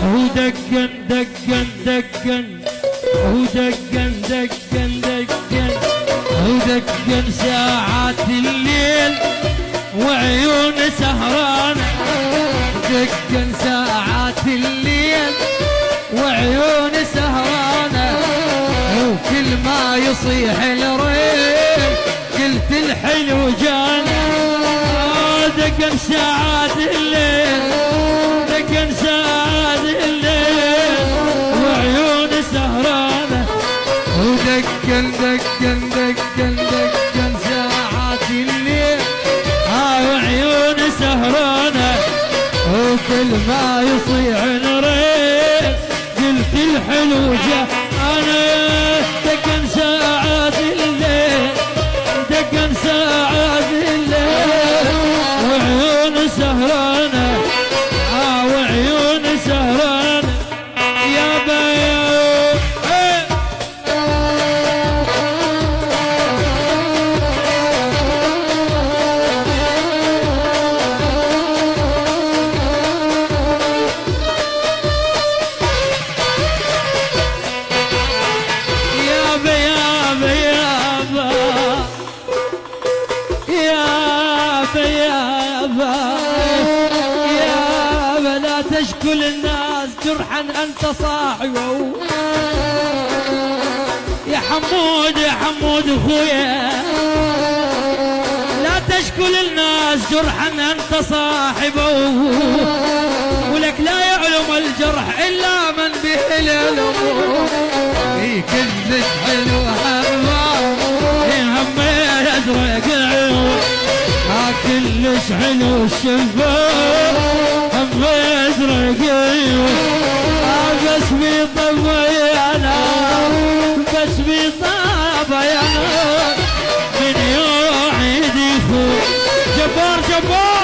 هو دقن دقن دقن هو دقن دقن دقن هو دقن ساعات الليل وعيون سهرانة دقن ساعات الليل وعيون سهرانة وكل ما يصيح الريل قلت الحلو جانا دقن ساعات الليل دقن ساعات الليل وعيون سهرانة ودقن دقن دقن دقن ساعات الليل وعيون سهرانة وكل ما يصيح الريل قلت الحلو جانا دقن ساعات الليل دقن ساعات الليل وعيون سهرانة وعيون سهرانة يا بيوم تشكل الناس جرحا انت صاحبه يا حمود يا حمود اخويا لا تشكل الناس جرحا انت صاحبه ولك لا يعلم الجرح الا من به العلم في كلش حلو حباب هم ازرق العيون كلش حلو الشفاف هم ازرق عيون بس بيطب يانا بس بيطاب يانا من يوم عيد يفوت جبار جبار